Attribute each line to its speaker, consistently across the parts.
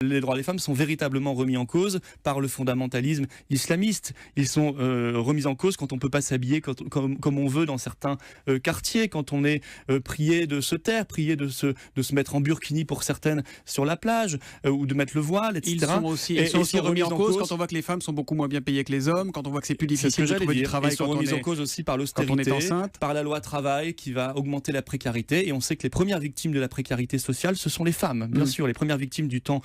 Speaker 1: Les droits des femmes sont véritablement remis en cause par le fondamentalisme islamiste. Ils sont remis en cause quand on ne peut pas s'habiller comme on veut dans certains quartiers, quand on est prié de se taire, prié de se mettre en burkini pour certaines sur la plage, ou de mettre le voile, etc.
Speaker 2: Ils sont aussi remis en cause quand on voit que les femmes sont beaucoup moins bien payées que les hommes, quand on voit que c'est plus difficile de trouver du travail.
Speaker 1: Ils sont remis en cause aussi par l'austérité, par la loi travail qui va augmenter la précarité. Et on sait que les premières victimes de la précarité sociale, ce sont les femmes. Bien sûr, les premières victimes du temps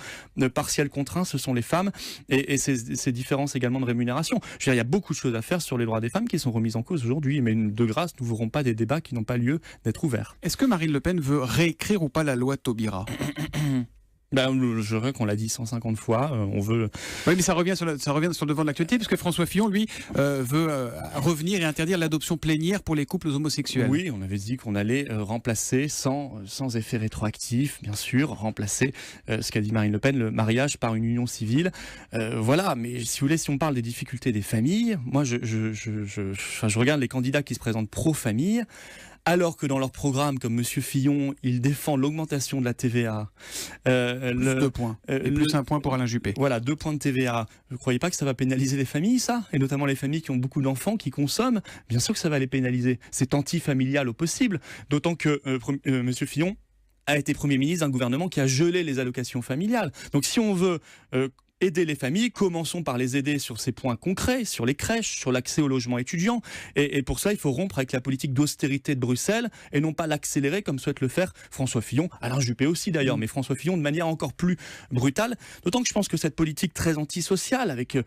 Speaker 1: partiel contraint, ce sont les femmes, et ces différences également de rémunération. Je veux dire, il y a beaucoup de choses à faire sur les droits des femmes qui sont remises en cause aujourd'hui, mais de grâce, nous n'ouvrons pas des débats qui n'ont pas lieu d'être ouverts.
Speaker 2: Est-ce que Marine Le Pen veut réécrire ou pas la loi Taubira?
Speaker 1: Je dirais qu'on l'a dit 150 fois, on veut...
Speaker 2: Oui, mais ça revient sur le devant de l'actualité, puisque François Fillon, lui, veut revenir et interdire l'adoption plénière pour les couples homosexuels.
Speaker 1: Oui, on avait dit qu'on allait remplacer, sans effet rétroactif, bien sûr, remplacer ce qu'a dit Marine Le Pen, le mariage par une union civile. Voilà, mais si vous voulez, si on parle des difficultés des familles, moi, je regarde les candidats qui se présentent pro-famille, alors que dans leur programme, comme M. Fillon, il défend l'augmentation de la TVA.
Speaker 2: Plus 2 points. Et plus 1 point pour Alain Juppé.
Speaker 1: Voilà, 2 points de TVA. Vous ne croyez pas que ça va pénaliser les familles, ça? Et notamment les familles qui ont beaucoup d'enfants, qui consomment? Bien sûr que ça va les pénaliser. C'est anti-familial au possible. D'autant que M. Fillon a été Premier ministre d'un gouvernement qui a gelé les allocations familiales. Donc si on veut... aider les familles, commençons par les aider sur ces points concrets, sur les crèches, sur l'accès au logement étudiant. Et pour ça, il faut rompre avec la politique d'austérité de Bruxelles et non pas l'accélérer comme souhaite le faire François Fillon, Alain Juppé aussi d'ailleurs, mais François Fillon de manière encore plus brutale. D'autant que je pense que cette politique très antisociale, avec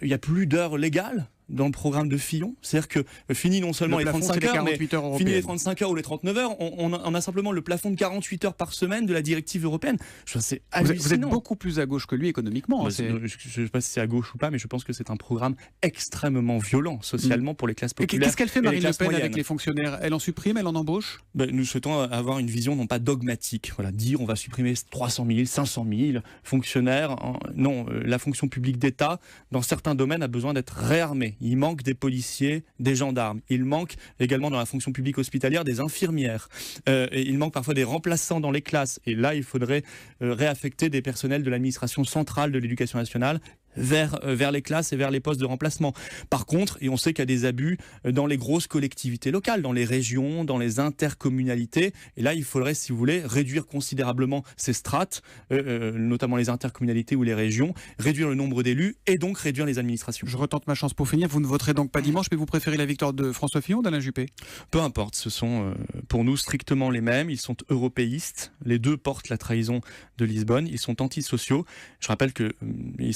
Speaker 1: il y a plus d'heures légales dans le programme de Fillon, c'est-à-dire que fini non seulement les 35 heures, mais fini les 35 heures ou les 39 heures, on a simplement le plafond de 48 heures par semaine de la directive européenne. C'est hallucinant.
Speaker 2: Vous êtes beaucoup plus à gauche que lui économiquement.
Speaker 1: Je ne sais pas si c'est à gauche ou pas, mais je pense que c'est un programme extrêmement violent socialement pour les classes populaires.
Speaker 2: Qu'est-ce qu'elle fait Marine Le Pen
Speaker 1: moyennes
Speaker 2: avec les fonctionnaires? Elle en supprime, elle en embauche?
Speaker 1: Nous souhaitons avoir une vision non pas dogmatique, voilà, dire on va supprimer 300 000, 500 000 fonctionnaires. Non, la fonction publique d'État, dans certains domaines, a besoin d'être réarmée. Il manque des policiers, des gendarmes. Il manque également dans la fonction publique hospitalière des infirmières. Et il manque parfois des remplaçants dans les classes. Et là, il faudrait réaffecter des personnels de l'administration centrale de l'éducation nationale vers les classes et vers les postes de remplacement. Par contre, et on sait qu'il y a des abus dans les grosses collectivités locales, dans les régions, dans les intercommunalités, et là il faudrait, si vous voulez, réduire considérablement ces strates, notamment les intercommunalités ou les régions, réduire le nombre d'élus et donc réduire les administrations.
Speaker 2: Je retente ma chance pour finir, vous ne voterez donc pas dimanche, mais vous préférez la victoire de François Fillon ou d'Alain Juppé?
Speaker 1: Peu importe, ce sont pour nous strictement les mêmes, ils sont européistes, les deux portent la trahison de Lisbonne, ils sont antisociaux. Je rappelle qu'ils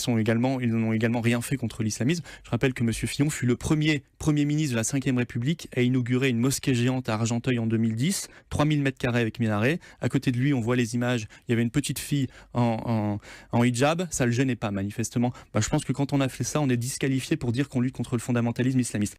Speaker 1: n'ont également rien fait contre l'islamisme. Je rappelle que M. Fillon fut le premier ministre de la Ve République à inaugurer une mosquée géante à Argenteuil en 2010, 3000 m² avec minaret. À côté de lui, on voit les images, il y avait une petite fille en hijab, ça ne le gênait pas manifestement. Je pense que quand on a fait ça, on est disqualifié pour dire qu'on lutte contre le fondamentalisme islamiste.